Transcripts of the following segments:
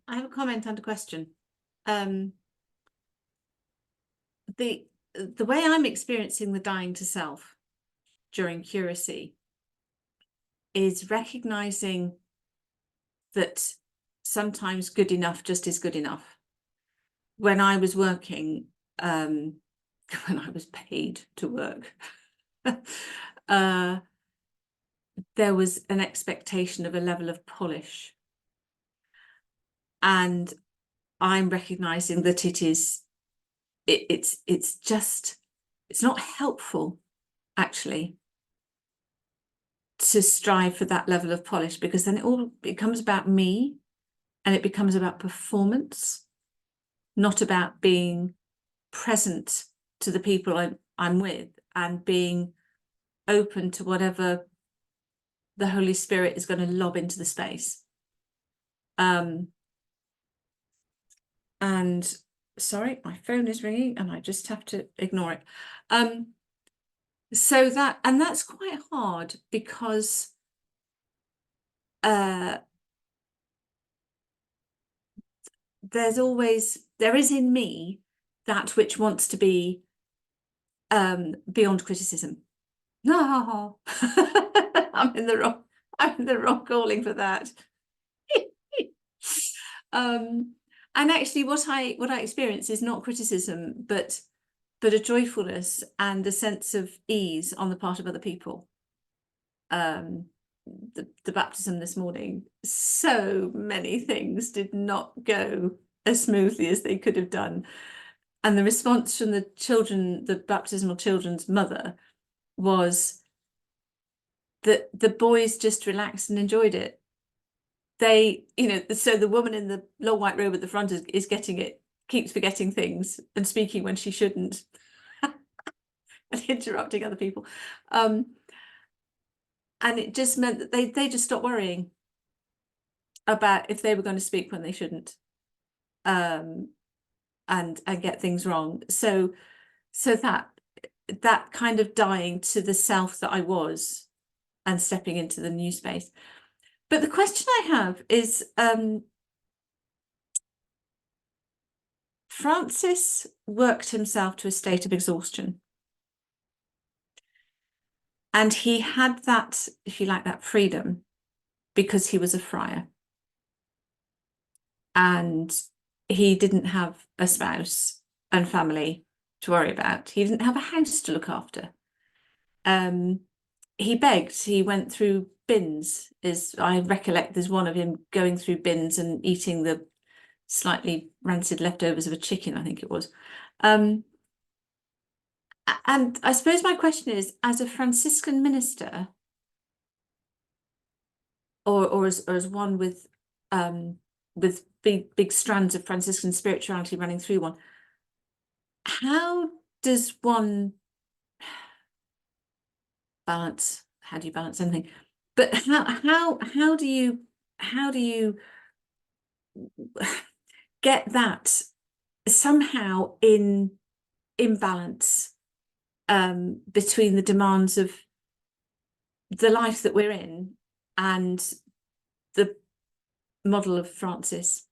I have a comment and a question. The way I'm experiencing the dying to self during curacy is recognizing that sometimes good enough just is good enough. When I was working, when I was paid to work, there was an expectation of a level of polish. And I'm recognizing that it's not helpful, actually, to strive for that level of polish, because then it becomes about me and it becomes about performance, not about being present to the people I'm with and being open to whatever the Holy Spirit is going to lob into the space. And sorry, my phone is ringing and I just have to ignore it. So that's quite hard, because there is in me that which wants to be beyond criticism. No, I'm in the wrong calling for that. And actually what I experience is not criticism, but a joyfulness and a sense of ease on the part of other people. The baptism this morning, so many things did not go as smoothly as they could have done. And the response from the children, the baptismal children's mother, was that the boys just relaxed and enjoyed it. They, so the woman in the long white robe at the front is getting it, keeps forgetting things and speaking when she shouldn't and interrupting other people. And it just meant that they just stopped worrying about if they were going to speak when they shouldn't, and get things wrong. So that kind of dying to the self that I was and stepping into the new space. But the question I have is, Francis worked himself to a state of exhaustion. And he had that, if you like, that freedom because he was a friar. And he didn't have a spouse and family to worry about. He didn't have a house to look after. He begged. He went through bins. I recollect there's one of him going through bins and eating the slightly rancid leftovers of a chicken, I think it was. And I suppose my question is, as a Franciscan minister, or as one with big strands of Franciscan spirituality running through one, how does one balance? How do you balance anything? But how do you get that somehow in balance between the demands of the life that we're in and the model of Francis?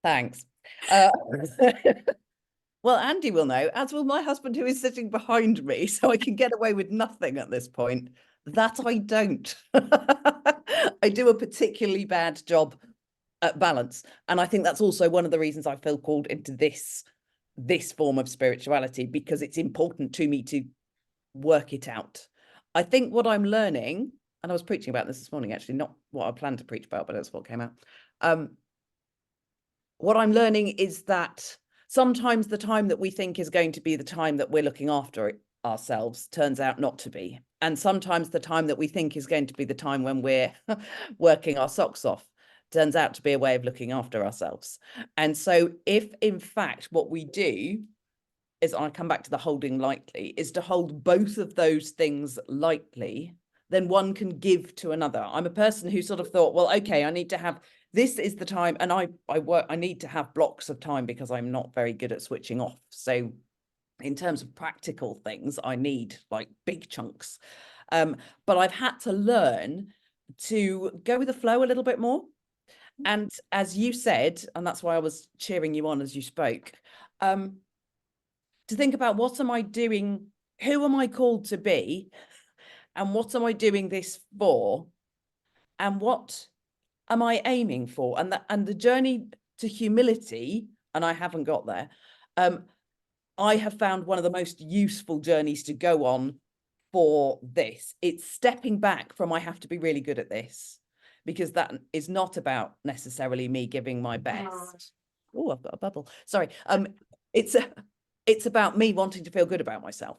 Thanks. Well, Andy will know, as will my husband, who is sitting behind me, so I can get away with nothing at this point. That I don't. I do a particularly bad job at balance. And I think that's also one of the reasons I feel called into this form of spirituality, because it's important to me to work it out. I think what I'm learning, and I was preaching about this morning, actually, not what I planned to preach about, but that's what came out. What I'm learning is that sometimes the time that we think is going to be the time that we're looking after ourselves turns out not to be. And sometimes the time that we think is going to be the time when we're working our socks off turns out to be a way of looking after ourselves. And so if in fact what we do is, I come back to the holding lightly, is to hold both of those things lightly, then one can give to another. I'm a person who sort of thought, well, okay, I need to have, this is the time, and I need to have blocks of time because I'm not very good at switching off. So in terms of practical things, I need like big chunks. But I've had to learn to go with the flow a little bit more. And as you said, and that's why I was cheering you on as you spoke, to think about, what am I doing? Who am I called to be? And what am I doing this for? And what am I aiming for? And the journey to humility, and I haven't got there, I have found one of the most useful journeys to go on for this. It's stepping back from, I have to be really good at this, because that is not about necessarily me giving my best. Oh, I've got a bubble. Sorry. It's about me wanting to feel good about myself.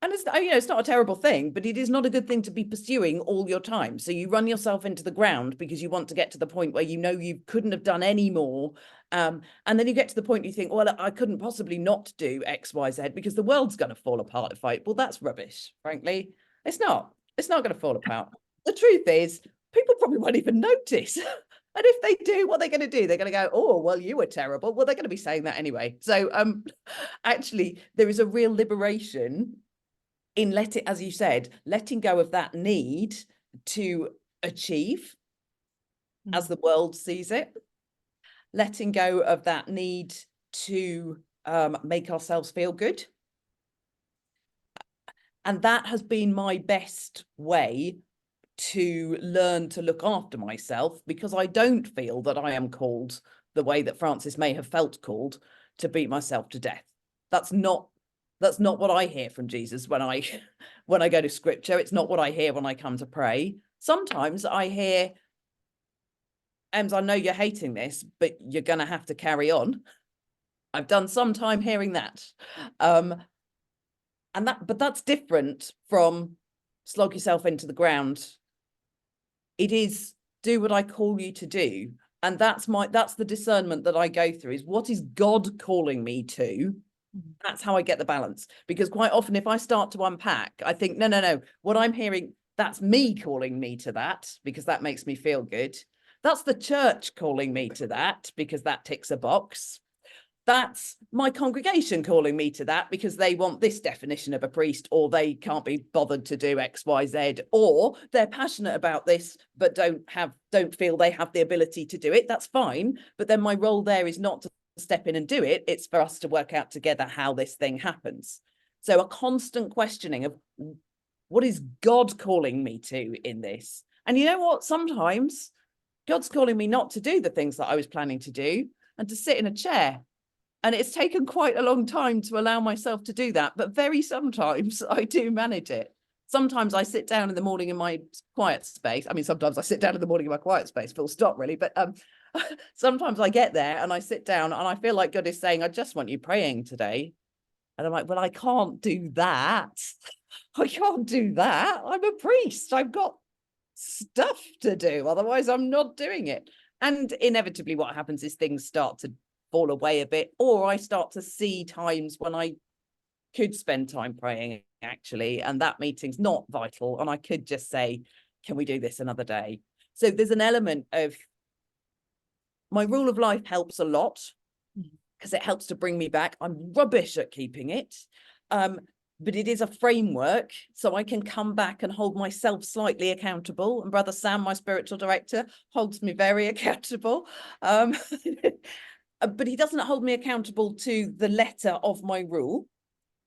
And it's, you know, it's not a terrible thing, but it is not a good thing to be pursuing all your time. So you run yourself into the ground because you want to get to the point where you know you couldn't have done any more. And then you get to the point you think, well, I couldn't possibly not do X, Y, Z because the world's going to fall apart if I, well, that's rubbish, frankly. It's not going to fall apart. The truth is, people probably won't even notice. And if they do, what they're going to do, they're going to go, oh, well, you were terrible. Well, they're going to be saying that anyway. So actually, there is a real liberation in as you said, letting go of that need to achieve as the world sees it, letting go of that need to make ourselves feel good. And that has been my best way to learn to look after myself, because I don't feel that I am called the way that Francis may have felt called to beat myself to death. That's not what I hear from Jesus when I go to scripture. It's not what I hear when I come to pray. Sometimes I hear, Ems, I know you're hating this, but you're going to have to carry on. I've done some time hearing that. But that's different from slog yourself into the ground. It is do what I call you to do. And that's the discernment that I go through, is what is God calling me to? That's how I get the balance. Because quite often, if I start to unpack, I think, no, what I'm hearing, that's me calling me to that, because that makes me feel good. That's the church calling me to that, because that ticks a box. That's my congregation calling me to that, because they want this definition of a priest, or they can't be bothered to do X, Y, Z, or they're passionate about this, but don't feel they have the ability to do it. That's fine. But then my role there is not to step in and do it. It's for us to work out together how this thing happens. So a constant questioning of, what is God calling me to in this? And you know what? Sometimes God's calling me not to do the things that I was planning to do, and to sit in a chair. And it's taken quite a long time to allow myself to do that. But very sometimes I do manage it. Sometimes I sit down in the morning in my quiet space. I mean, sometimes I sit down in the morning in my quiet space, full stop, really. But sometimes I get there and I sit down and I feel like God is saying, I just want you praying today. And I'm like, well, I can't do that. I can't do that. I'm a priest. I've got stuff to do. Otherwise, I'm not doing it. And inevitably what happens is things start to fall away a bit, or I start to see times when I could spend time praying, actually, and that meeting's not vital, and I could just say, can we do this another day? So there's an element of, my rule of life helps a lot, because it helps to bring me back. I'm rubbish at keeping it, but it is a framework, so I can come back and hold myself slightly accountable. And Brother Sam, my spiritual director, holds me very accountable. But he doesn't hold me accountable to the letter of my rule.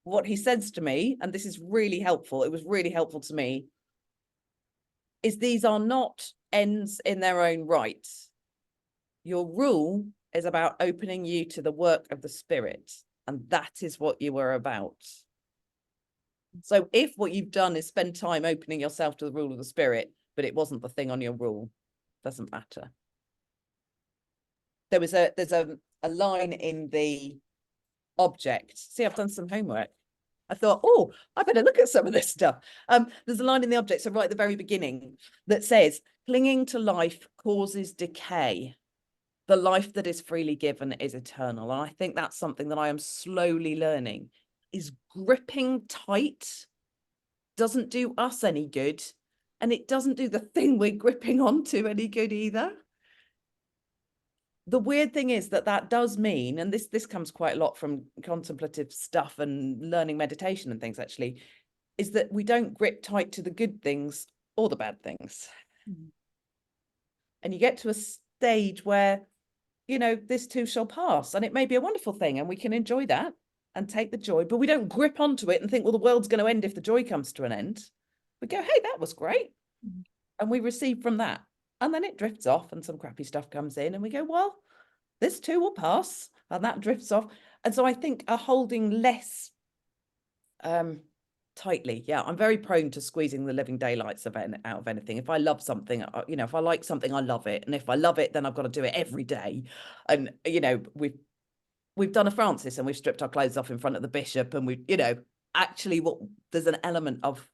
What he says to me, and this is really helpful, it was really helpful to me, is these are not ends in their own right. Your rule is about opening you to the work of the Spirit, and that is what you were about. So if what you've done is spend time opening yourself to the rule of the Spirit, but it wasn't the thing on your rule, doesn't matter. There's a line in the object. See, I've done some homework. I thought, oh, I better look at some of this stuff. There's a line in the object, so right at the very beginning, that says, clinging to life causes decay. The life that is freely given is eternal. And I think that's something that I am slowly learning, is gripping tight doesn't do us any good. And it doesn't do the thing we're gripping onto any good either. The weird thing is that does mean, and this comes quite a lot from contemplative stuff and learning meditation and things, actually, is that we don't grip tight to the good things or the bad things. Mm. And you get to a stage where, you know, this too shall pass, and it may be a wonderful thing and we can enjoy that and take the joy, but we don't grip onto it and think, well, the world's going to end if the joy comes to an end. We go, hey, that was great. Mm. And we receive from that. And then it drifts off and some crappy stuff comes in and we go, well, this too will pass, and that drifts off. And so I think a holding less tightly. Yeah, I'm very prone to squeezing the living daylights out of anything. If I love something, you know, if I like something, I love it. And if I love it, then I've got to do it every day. And, you know, we've done a Francis and we've stripped our clothes off in front of the bishop, and we, you know, actually there's an element of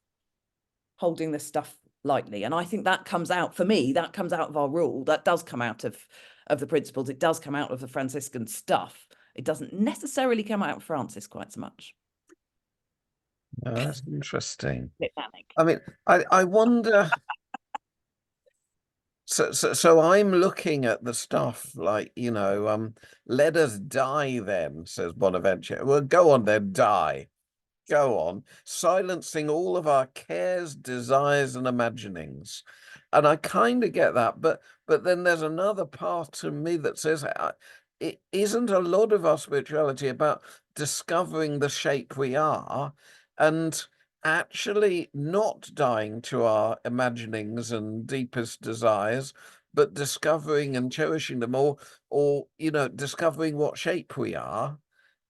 holding this stuff lightly. And I think that comes out, for me, that comes out of our rule. That does come out of the principles. It does come out of the Franciscan stuff. It doesn't necessarily come out of Francis quite so much. Oh, that's interesting. Bit manic. I mean, I wonder. So I'm looking at the stuff like, you know, let us die then, says Bonaventure. Well, go on then, die. Go on, silencing all of our cares, desires, and imaginings. And I kind of get that, but then there's another part of me that says, it isn't a lot of our spirituality about discovering the shape we are and actually not dying to our imaginings and deepest desires, but discovering and cherishing them, or you know, discovering what shape we are.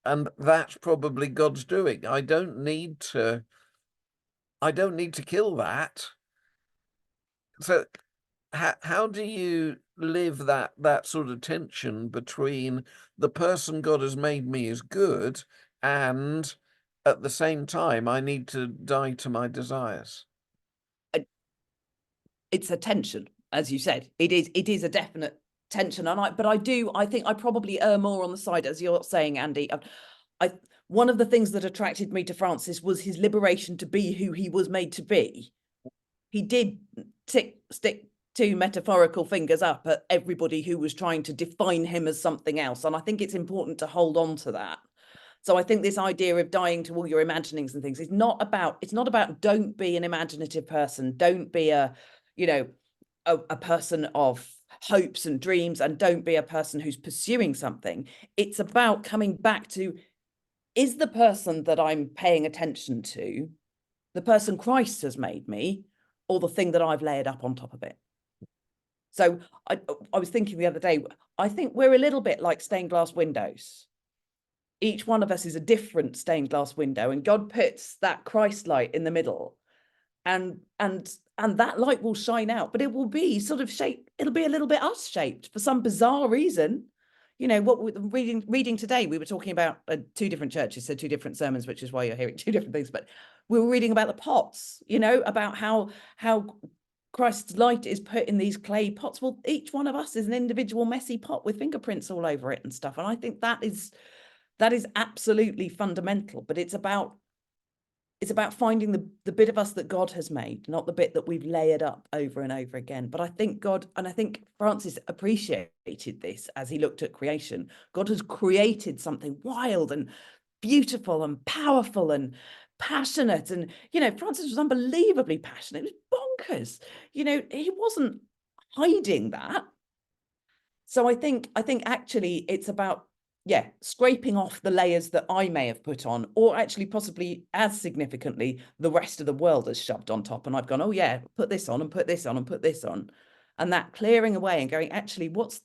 And that's probably God's doing. I don't need to kill that. So how do you live that sort of tension between the person God has made me is good, and at the same time I need to die to my desires? It's a tension, as you said. It is a definite tension. And I think I probably err more on the side, as you're saying, Andy. One of the things that attracted me to Francis was his liberation to be who he was made to be. He did stick two metaphorical fingers up at everybody who was trying to define him as something else. And I think it's important to hold on to that. So I think this idea of dying to all your imaginings and things is not about don't be an imaginative person, don't be a person of hopes and dreams, and don't be a person who's pursuing something. It's about coming back to, is the person that I'm paying attention to the person Christ has made me, or the thing that I've layered up on top of it? So I was thinking the other day, I think we're a little bit like stained glass windows. Each one of us is a different stained glass window, and God puts that Christ light in the middle, and that light will shine out, but it will be sort of shaped. It'll be a little bit us shaped for some bizarre reason. You know, what we're reading today, we were talking about two different churches, so two different sermons, which is why you're hearing two different things. But we were reading about the pots, you know, about how Christ's light is put in these clay pots. Well, each one of us is an individual messy pot with fingerprints all over it and stuff. And I think that is absolutely fundamental. But it's about finding the bit of us that God has made, not the bit that we've layered up over and over again. But I think God, and I think Francis appreciated this as he looked at creation. God has created something wild and beautiful and powerful and passionate. And, you know, Francis was unbelievably passionate. It was bonkers. You know, he wasn't hiding that. So I think actually it's about, scraping off the layers that I may have put on, or actually possibly as significantly, the rest of the world has shoved on top. And I've gone, oh yeah, put this on and put this on and put this on. And that clearing away and going, actually, what's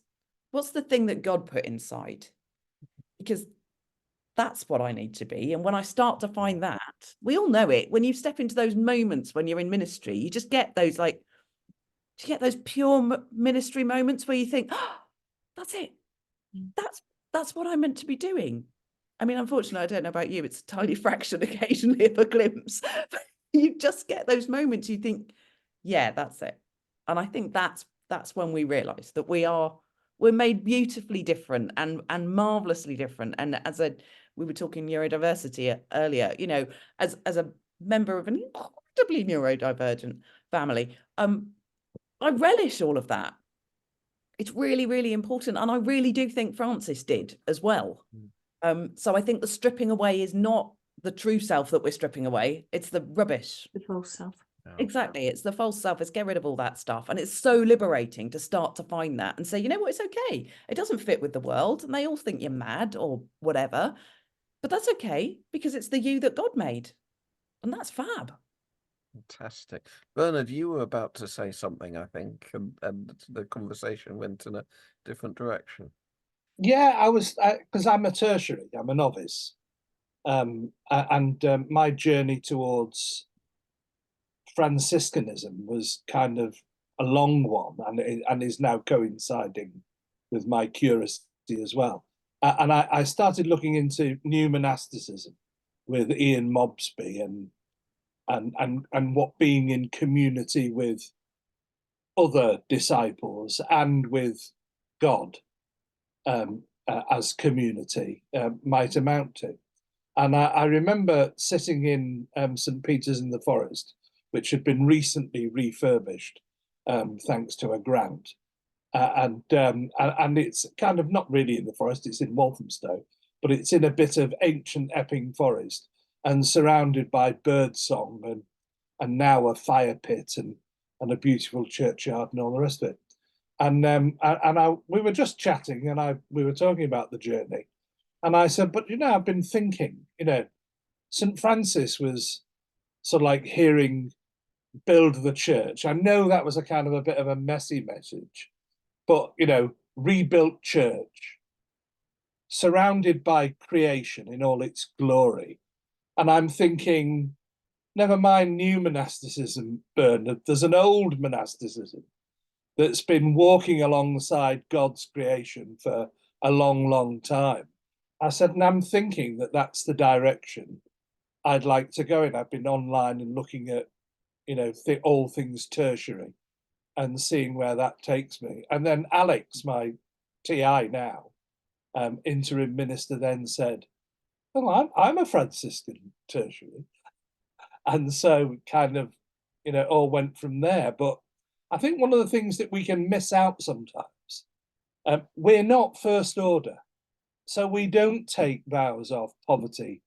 the thing that God put inside? Because that's what I need to be. And when I start to find that, we all know it. When you step into those moments when you're in ministry, you just get those pure ministry moments where you think, oh, that's it. That's what I'm meant to be doing. I mean, unfortunately, I don't know about you, it's a tiny fraction occasionally of a glimpse, but you just get those moments you think, yeah, that's it. And I think that's when we realize that we're made beautifully different and marvelously different. And we were talking neurodiversity earlier, you know, as a member of an incredibly neurodivergent family, I relish all of that. It's really, really important. And I really do think Francis did as well. So I think the stripping away is not the true self that we're stripping away. It's the rubbish. The false self. Yeah. Exactly. It's the false self. It's get rid of all that stuff. And it's so liberating to start to find that and say, you know what, it's okay. It doesn't fit with the world. And they all think you're mad or whatever. But that's okay, because it's the you that God made. And that's fab. Fantastic. Bernard, you were about to say something, I think, and the conversation went in a different direction. Yeah, I was, because I'm a tertiary, I'm a novice. And my journey towards Franciscanism was kind of a long one, and is now coinciding with my curiosity as well. And I started looking into new monasticism with Ian Mobsby and what being in community with other disciples and with God as community might amount to. And I remember sitting in St. Peter's in the Forest, which had been recently refurbished thanks to a grant. And it's kind of not really in the forest, it's in Walthamstow, but it's in a bit of ancient Epping forest and surrounded by birdsong and now a fire pit and a beautiful churchyard and all the rest of it. And we were just chatting and we were talking about the journey. And I said, but I've been thinking, St. Francis was sort of like hearing build the church. I know that was a kind of a bit of a messy message, but rebuilt church, surrounded by creation in all its glory. And I'm thinking, never mind new monasticism, Bernard, there's an old monasticism that's been walking alongside God's creation for a long, long time. I said, and I'm thinking that that's the direction I'd like to go in. I've been online and looking at, all things tertiary and seeing where that takes me. And then Alex, my TI now, interim minister, then said, well, I'm a Franciscan tertiary. And so kind of, all went from there. But I think one of the things that we can miss out sometimes, we're not first order. So we don't take vows of poverty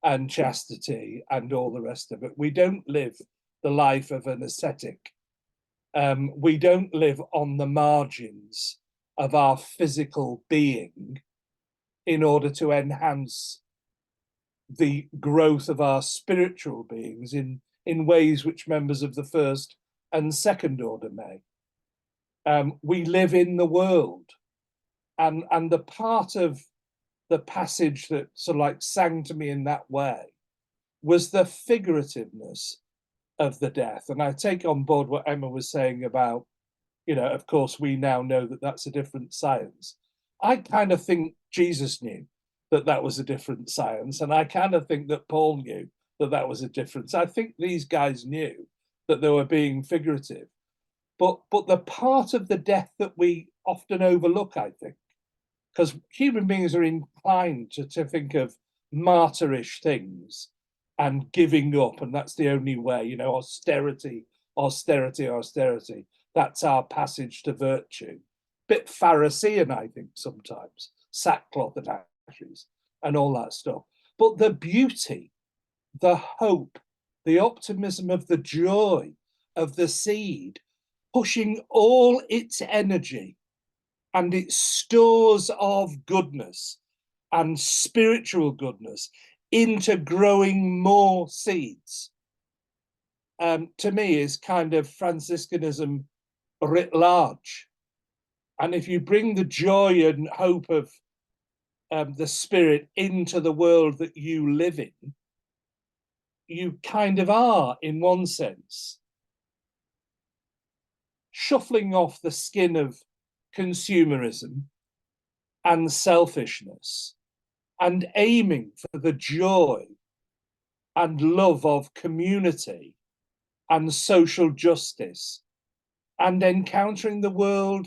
and chastity and all the rest of it. We don't live the life of an ascetic. We don't live on the margins of our physical being in order to enhance the growth of our spiritual beings in ways which members of the first and second order may. We live in the world, and the part of the passage that sort of like sang to me in that way was the figurativeness of the death. And I take on board what Emma was saying about, of course, we now know that that's a different science. I kind of think Jesus knew that that was a different science. And I kind of think that Paul knew that that was a difference. I think these guys knew that they were being figurative. But the part of the death that we often overlook, I think, because human beings are inclined to think of martyrish things and giving up, and that's the only way, austerity, austerity, austerity. That's our passage to virtue. Bit Pharisean, I think, sometimes, sackcloth and ashes and all that stuff. But the beauty, the hope, the optimism of the joy of the seed, pushing all its energy and its stores of goodness and spiritual goodness into growing more seeds, to me is kind of Franciscanism writ large. And if you bring the joy and hope of the spirit into the world that you live in, you kind of are, in one sense, shuffling off the skin of consumerism and selfishness and aiming for the joy and love of community and social justice and encountering the world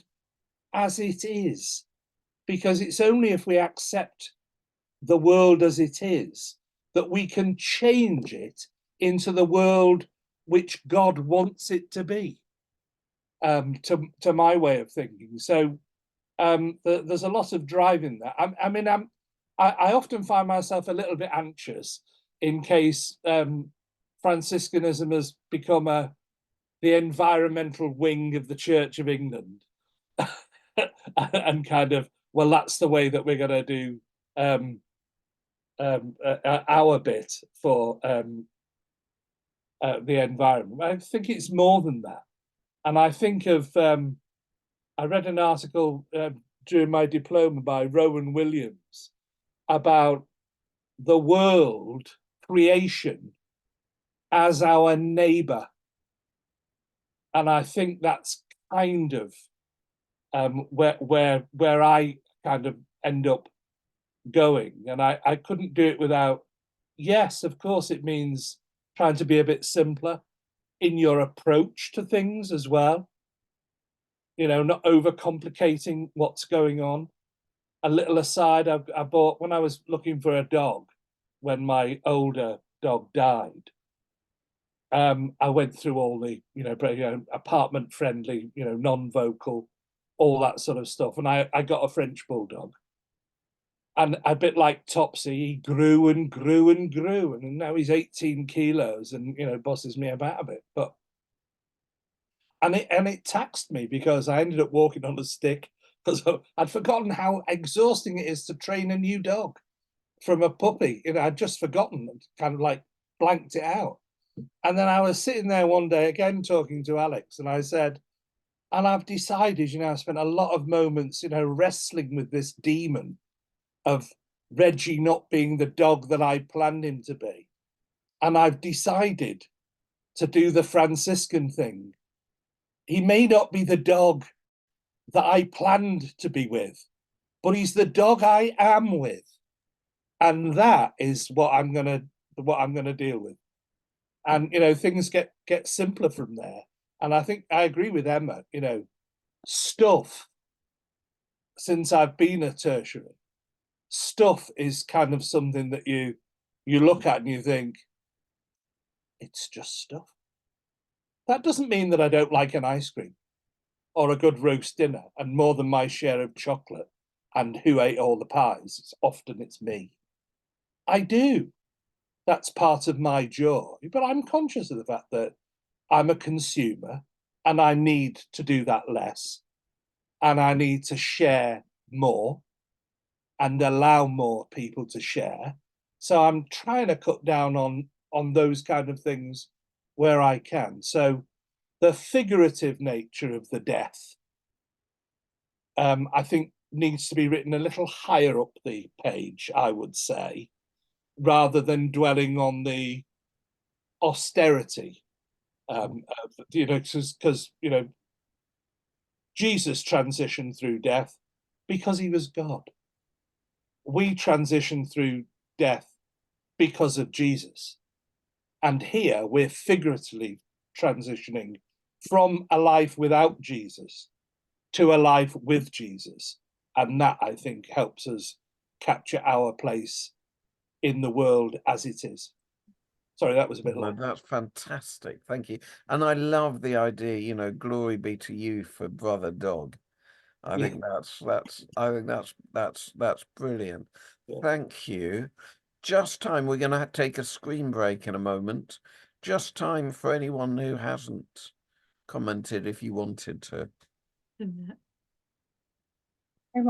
as it is. Because it's only if we accept the world as it is that we can change it into the world which God wants it to be, to my way of thinking. So there's a lot of drive in that. I often find myself a little bit anxious in case Franciscanism has become a the environmental wing of the Church of England, and kind of, well, that's the way that we're going to do our bit for the environment. I think it's more than that. And I think of, I read an article during my diploma by Rowan Williams about the world, creation, as our neighbour. And I think that's kind of where I kind of end up going. And I couldn't do it without, yes, of course, it means trying to be a bit simpler in your approach to things as well. You know, not overcomplicating what's going on. A little aside, I bought, when I was looking for a dog, when my older dog died, I went through all the, apartment friendly, non-vocal, all that sort of stuff. And I got a French bulldog. And a bit like Topsy, he grew and grew and grew. And now he's 18 kilos and, bosses me about a bit. But and it taxed me, because I ended up walking on a stick, because I'd forgotten how exhausting it is to train a new dog from a puppy. I'd just forgotten, kind of like blanked it out. And then I was sitting there one day again talking to Alex, and I said, and I've decided, I spent a lot of moments, wrestling with this demon of Reggie not being the dog that I planned him to be. And I've decided to do the Franciscan thing. He may not be the dog that I planned to be with, but he's the dog I am with. And that is what I'm gonna deal with. And things get simpler from there. And I think I agree with Emma, stuff, since I've been a tertiary, stuff is kind of something that you look at and you think, it's just stuff. That doesn't mean that I don't like an ice cream or a good roast dinner and more than my share of chocolate and who ate all the pies. It's me. I do. That's part of my joy. But I'm conscious of the fact that I'm a consumer and I need to do that less. And I need to share more and allow more people to share. So I'm trying to cut down on those kind of things where I can. So the figurative nature of the death, I think, needs to be written a little higher up the page, I would say, rather than dwelling on the austerity. Because Jesus transitioned through death because he was God. We transition through death because of Jesus. And here we're figuratively transitioning from a life without Jesus to a life with Jesus. And that, I think, helps us capture our place in the world as it is. Sorry, that was a bit long. That's fantastic. Thank you. And I love the idea, glory be to you for brother dog. I think that's brilliant. Yeah. Thank you. Just time, we're going to take a screen break in a moment. Just time for anyone who hasn't commented, if you wanted to. Emma,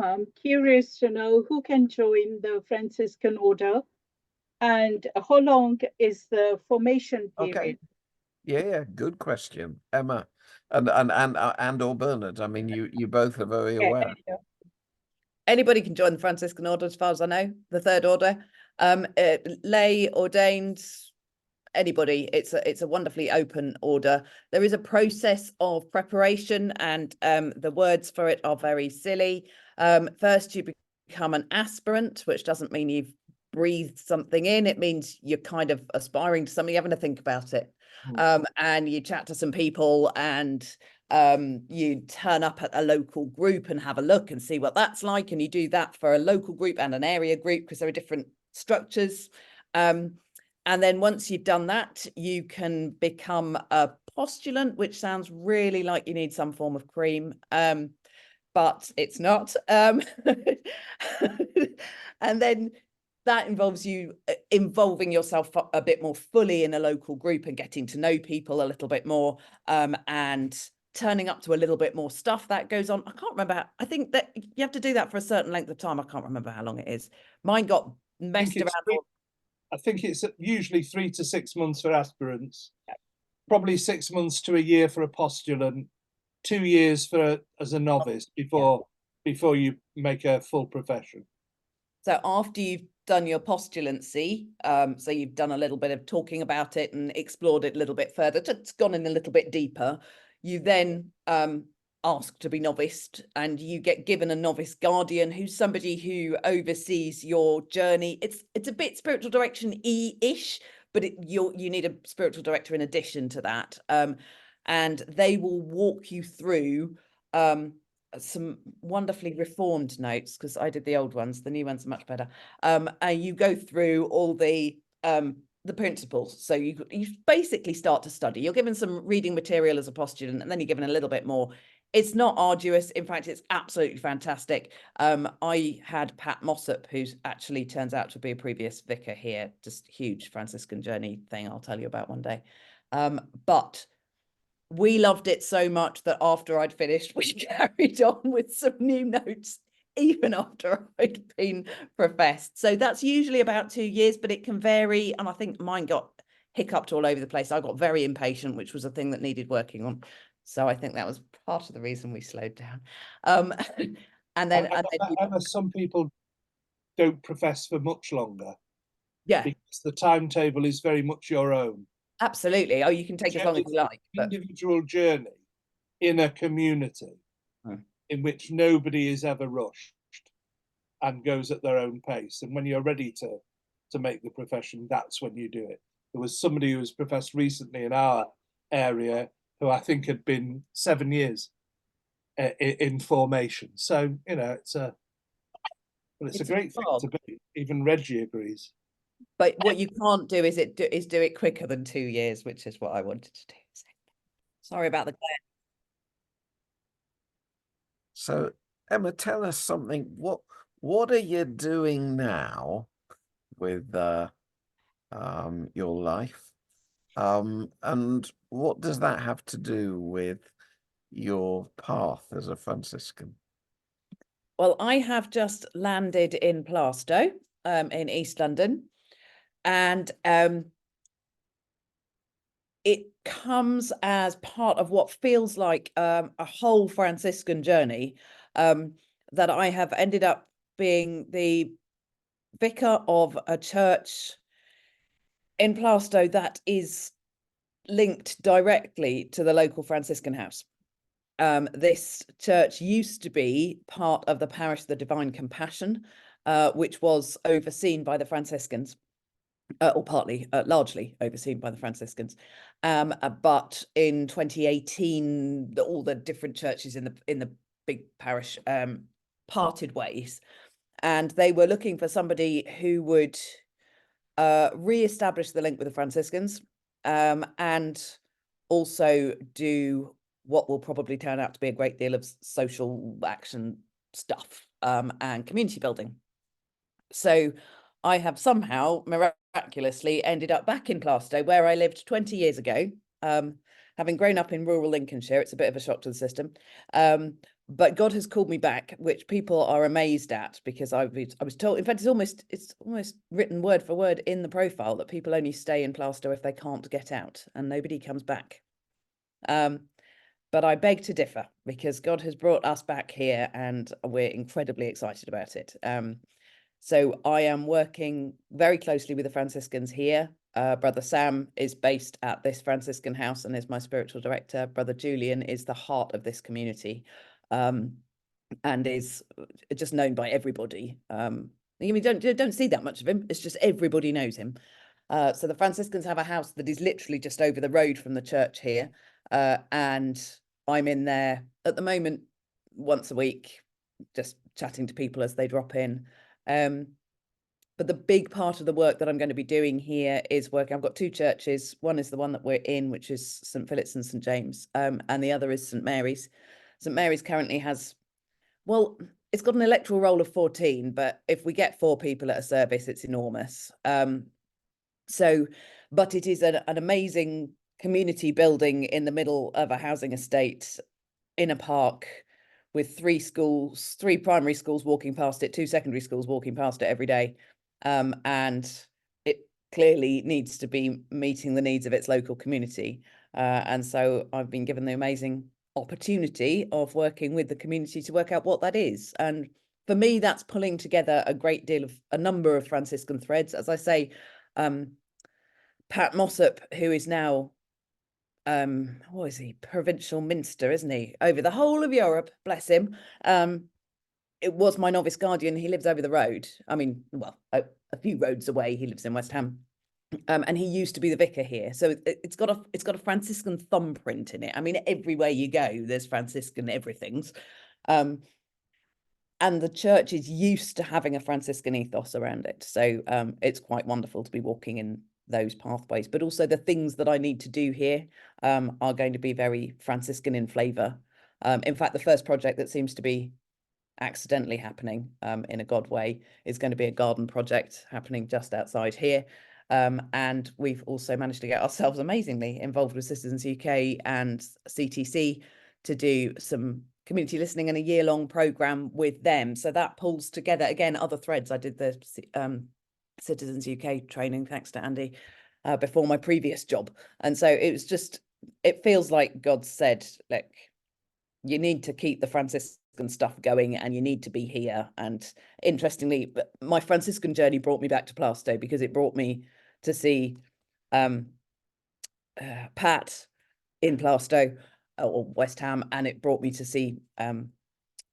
I'm curious to know who can join the Franciscan order and how long is the formation period? Okay. Yeah, good question, Emma, and or Bernard. I mean, you both are very aware. Anybody can join the Franciscan order, as far as I know, the third order. Lay, ordained, anybody. It's a wonderfully open order. There is a process of preparation, and the words for it are very silly. First, you become an aspirant, which doesn't mean you've breathed something in. It means you're kind of aspiring to something, you're having to think about it. And you chat to some people, and you turn up at a local group and have a look and see what that's like. And you do that for a local group and an area group, because there are different structures. And then once you've done that, you can become a postulant, which sounds really like you need some form of cream, but it's not. And then that involves you involving yourself a bit more fully in a local group and getting to know people a little bit more, and turning up to a little bit more stuff that goes on. I can't remember. I think that you have to do that for a certain length of time. I can't remember how long it is. Mine got messed around. I think it's usually 3 to 6 months for aspirants, probably 6 months to a year for a postulant, 2 years as a novice before you make a full profession. So after you've done your postulancy, so you've done a little bit of talking about it and explored it a little bit further, it's gone in a little bit deeper, you then ask to be noviced, and you get given a novice guardian, who's somebody who oversees your journey. It's a bit spiritual direction-ish, but you need a spiritual director in addition to that, and they will walk you through some wonderfully reformed notes, because I did the old ones. The new ones are much better. And you go through all the principles. So you basically start to study. You're given some reading material as a postulant, and then you're given a little bit more. It's not arduous. In fact, it's absolutely fantastic. I had Pat Mossop, who actually turns out to be a previous vicar here, just huge Franciscan journey thing I'll tell you about one day. But we loved it so much that after I'd finished, we carried on with some new notes, even after I'd been professed. So that's usually about 2 years, but it can vary. And I think mine got hiccuped all over the place. I got very impatient, which was a thing that needed working on. So I think that was part of the reason we slowed down. And then some people don't profess for much longer. Yeah, because the timetable is very much your own. Absolutely. Oh, you can take as long as you like. But individual journey in a community in which nobody is ever rushed and goes at their own pace. And when you're ready to make the profession, that's when you do it. There was somebody who was professed recently in our area who I think had been 7 years in formation. So, you know, it's a great thing to be. Even Reggie agrees. But what you can't do is do it quicker than 2 years, which is what I wanted to do. Sorry about the glare. So Emma, tell us something. What are you doing now with your life? And what does that have to do with your path as a Franciscan? Well, I have just landed in Plaistow, in East London, and it comes as part of what feels like a whole Franciscan journey, that I have ended up being the vicar of a church in Plaistow that is linked directly to the local Franciscan house. This church used to be part of the parish of the Divine Compassion, which was overseen by the Franciscans, or partly, largely overseen by the Franciscans. But in 2018, all the different churches in the big parish parted ways, and they were looking for somebody who would re-establish the link with the Franciscans, and also do what will probably turn out to be a great deal of social action stuff, and community building. So I have somehow miraculously ended up back in Plaistow, where I lived 20 years ago. Having grown up in rural Lincolnshire, it's a bit of a shock to the system. But God has called me back, which people are amazed at, because I was told, in fact, it's almost written word for word in the profile, that people only stay in Plaistow if they can't get out, and nobody comes back. But I beg to differ, because God has brought us back here and we're incredibly excited about it. So I am working very closely with the Franciscans here. Brother Sam is based at this Franciscan house and is my spiritual director. Brother Julian is the heart of this community, and is just known by everybody. You don't see that much of him. It's just everybody knows him. So the Franciscans have a house that is literally just over the road from the church here. And I'm in there at the moment once a week, just chatting to people as they drop in. But the big part of the work that I'm going to be doing here is working. I've got 2 churches. One is the one that we're in, which is St. Philip's and St. James, and the other is St. Mary's. St. Mary's currently has, well, it's got an electoral roll of 14, but if we get 4 people at a service, it's enormous. But it is an amazing community building in the middle of a housing estate in a park with 3 schools, 3 primary schools walking past it, 2 secondary schools walking past it every day. And it clearly needs to be meeting the needs of its local community. And so I've been given the amazing opportunity of working with the community to work out what that is. And for me, that's pulling together a number of Franciscan threads. As I say, Pat Mossop, who is now what is he, provincial minster, isn't he, over the whole of Europe, bless him. It was my novice guardian. He lives over the road. I mean, well, a few roads away. He lives in West Ham, and he used to be the vicar here. So it's got a Franciscan thumbprint in it. I mean, everywhere you go, there's Franciscan everything's. And the church is used to having a Franciscan ethos around it. So it's quite wonderful to be walking in those pathways, but also the things that I need to do here are going to be very Franciscan in flavour. In fact, the first project that seems to be accidentally happening in a God way is going to be a garden project happening just outside here. And we've also managed to get ourselves amazingly involved with Citizens UK and CTC to do some community listening and a year-long programme with them. So that pulls together, again, other threads. I did the Citizens UK training, thanks to Andy, before my previous job. And so it feels like God said, look, you need to keep the Franciscan stuff going and you need to be here. And interestingly, my Franciscan journey brought me back to Plaistow because it brought me to see Pat in Plaistow or West Ham, and it brought me to see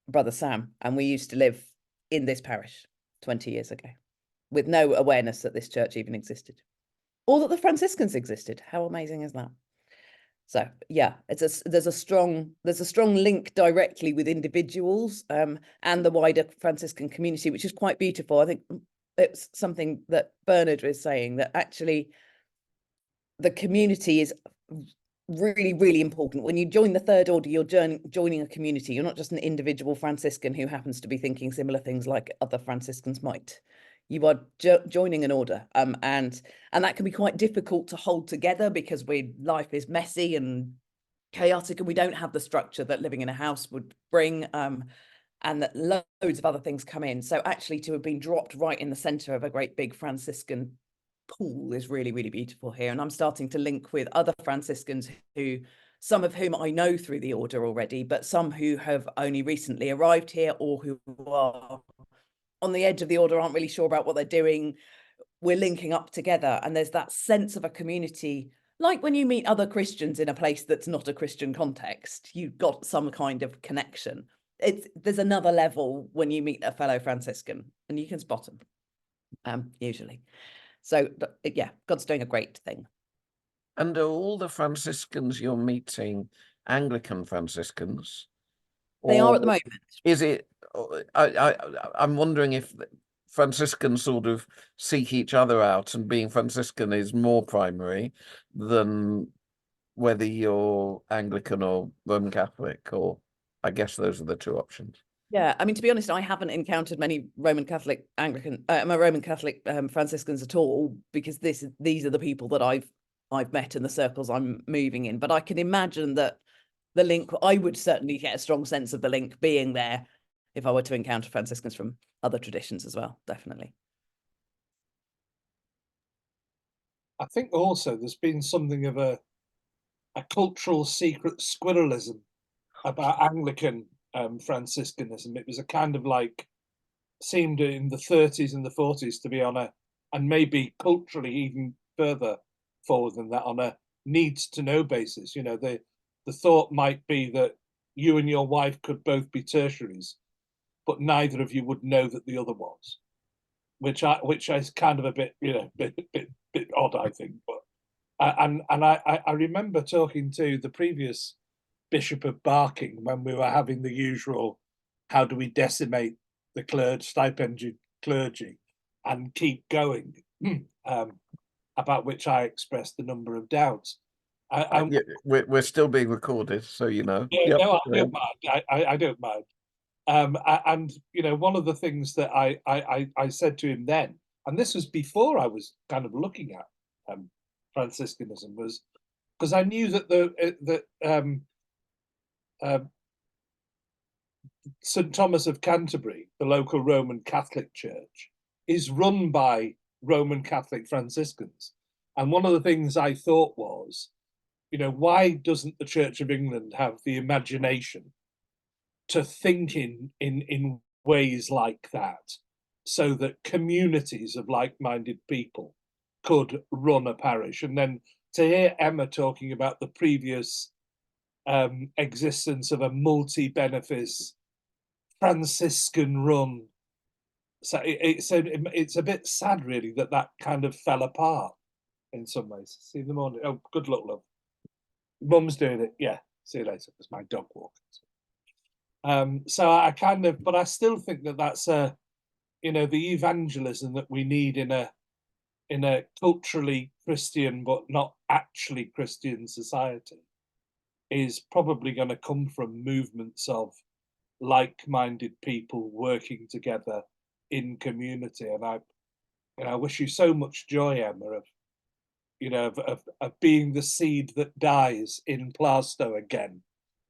Brother Sam. And we used to live in this parish 20 years ago, with no awareness that this church even existed, or that the Franciscans existed. How amazing is that? So yeah, there's a strong link directly with individuals and the wider Franciscan community, which is quite beautiful. I think it's something that Bernard was saying, that actually the community is really, really important. When you join the Third Order, you're joining a community. You're not just an individual Franciscan who happens to be thinking similar things like other Franciscans might. You are joining an order, and that can be quite difficult to hold together because life is messy and chaotic, and we don't have the structure that living in a house would bring, and that loads of other things come in. So actually, to have been dropped right in the centre of a great big Franciscan pool is really, really beautiful here. And I'm starting to link with other Franciscans some of whom I know through the order already, but some who have only recently arrived here or who are on the edge of the order, aren't really sure about what they're doing. We're linking up together, and there's that sense of a community, like when you meet other Christians in a place that's not a Christian context, you've got some kind of connection. There's another level when you meet a fellow Franciscan, and you can spot them usually. So yeah, God's doing a great thing. And are all the Franciscans you're meeting Anglican Franciscans? They are at the moment. Is it? I'm wondering if Franciscans sort of seek each other out, and being Franciscan is more primary than whether you're Anglican or Roman Catholic, or I guess those are the 2 options. Yeah, I mean, to be honest, I haven't encountered many Roman Catholic Franciscans at all, because these are the people that I've met in the circles I'm moving in. But I can imagine that the link, I would certainly get a strong sense of the link being there if I were to encounter Franciscans from other traditions as well, definitely. I think also there's been something of a cultural secret squirrelism about Anglican Franciscanism. It was a kind of like, seemed in the 30s and the 40s to be on and maybe culturally even further forward than that, on a needs to know basis. You know, the thought might be that you and your wife could both be tertiaries, but neither of you would know that the other was, which is kind of a bit, you know, bit odd, I think. But I remember talking to the previous Bishop of Barking when we were having the usual, how do we decimate the stipended clergy and keep going, about which I expressed a number of doubts. We're still being recorded, so you know. Yeah, no, I don't mind. I don't mind. And you know, one of the things that I said to him then, and this was before I was kind of looking at Franciscanism, was because I knew that St. Thomas of Canterbury, the local Roman Catholic church, is run by Roman Catholic Franciscans. And one of the things I thought was, you know, why doesn't the Church of England have the imagination to think in ways like that, so that communities of like-minded people could run a parish? And then to hear Emma talking about the previous existence of a multi-benefice Franciscan run, so it's a bit sad, really, that kind of fell apart in some ways. See you in the morning. Oh, good luck, love. Mum's doing it. Yeah, see you later. It's my dog walking. So I kind of, but I still think that that's you know, the evangelism that we need in a culturally Christian but not actually Christian society is probably going to come from movements of like-minded people working together in community. And I wish you so much joy, Emma, of, you know, of being the seed that dies in Plaistow again,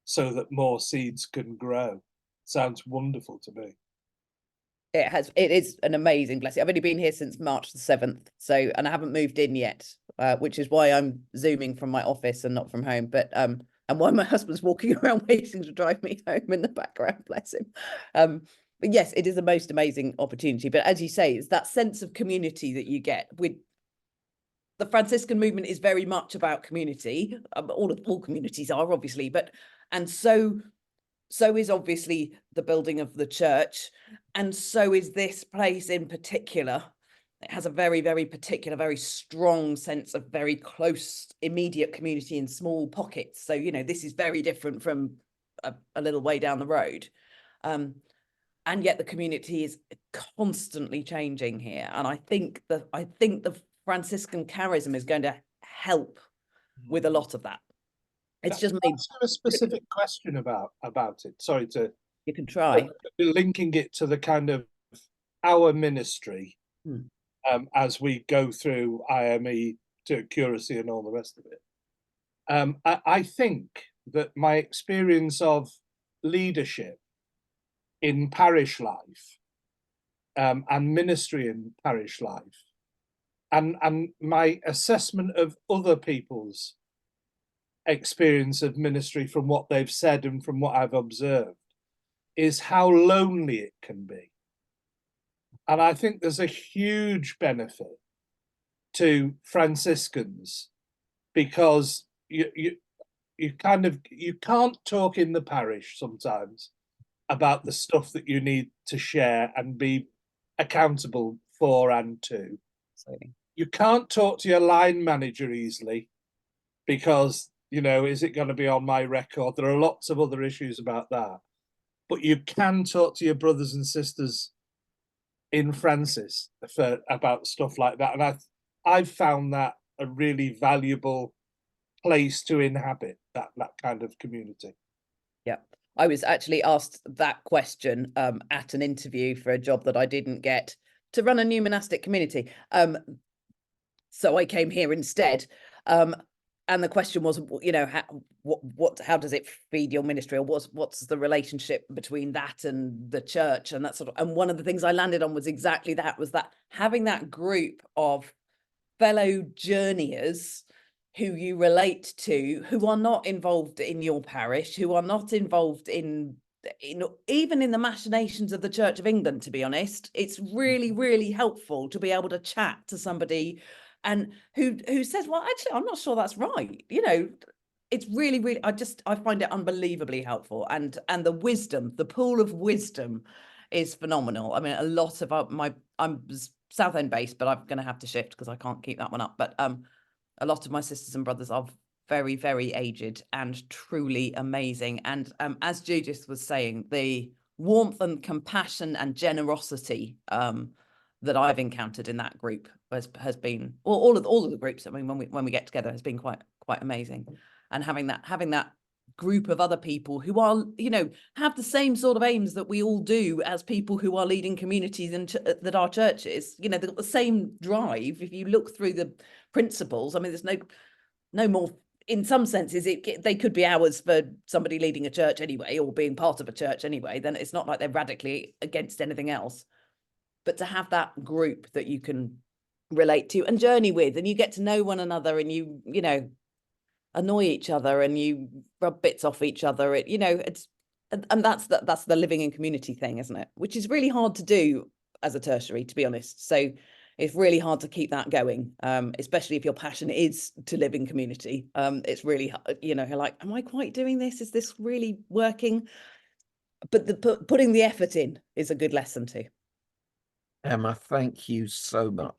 so that more seeds can grow. Sounds wonderful to me. It is an amazing blessing. I've only been here since March the 7th, so, and I haven't moved in yet, which is why I'm zooming from my office and not from home. But and why my husband's walking around waiting to drive me home in the background, bless him. But yes, it is the most amazing opportunity. But as you say, it's that sense of community that you get with the Franciscan movement is very much about community. All communities are, obviously, but and so is obviously the building of the church, and so is this place in particular. It has a very, very particular, very strong sense of very close, immediate community in small pockets. So, you know, this is very different from a little way down the road. And yet the community is constantly changing here. And I think the Franciscan charism is going to help with a lot of that. It's just made a specific question about it. Sorry to. You can try linking it to the kind of our ministry as we go through IME to curacy and all the rest of it. I think that my experience of leadership in parish life and ministry in parish life, and my assessment of other people's experience of ministry from what they've said and from what I've observed, is how lonely it can be. And I think there's a huge benefit to Franciscans, because you can't talk in the parish sometimes about the stuff that you need to share and be accountable for and to. You can't talk to your line manager easily, because, you know, is it going to be on my record? There are lots of other issues about that. But you can talk to your brothers and sisters in Francis about stuff like that. And I've found that a really valuable place to inhabit, that kind of community. Yeah. I was actually asked that question at an interview for a job that I didn't get, to run a new monastic community. So I came here instead. And the question was, you know, how does it feed your ministry, or what's the relationship between that and the church and that sort of? And one of the things I landed on was exactly that, was that having that group of fellow journeyers who you relate to, who are not involved in your parish, who are not involved in even in the machinations of the Church of England, to be honest. It's really, really helpful to be able to chat to somebody and who says, well, actually, I'm not sure that's right. You know, it's really, really, I find it unbelievably helpful. And the wisdom, the pool of wisdom is phenomenal. I mean, a lot of I'm Southend based, but I'm going to have to shift because I can't keep that one up. But a lot of my sisters and brothers are very, very aged and truly amazing. And as Judith was saying, the warmth and compassion and generosity that I've encountered in that group has been, all of the groups, I mean, when we get together, has been quite amazing. And having that group of other people who are, you know, have the same sort of aims that we all do as people who are leading communities and that are churches. You know, they've got the same drive. If you look through the principles, I mean, there's no more, in some senses, they could be hours for somebody leading a church anyway, or being part of a church anyway. Then it's not like they're radically against anything else. But to have that group that you can relate to and journey with, and you get to know one another, and you know, annoy each other and you rub bits off each other, and that's the living in community thing, isn't it? Which is really hard to do as a tertiary, to be honest. So it's really hard to keep that going, especially if your passion is to live in community. It's really, you know, like, am I quite doing this? Is this really working? But putting the effort in is a good lesson too. Emma, thank you so much.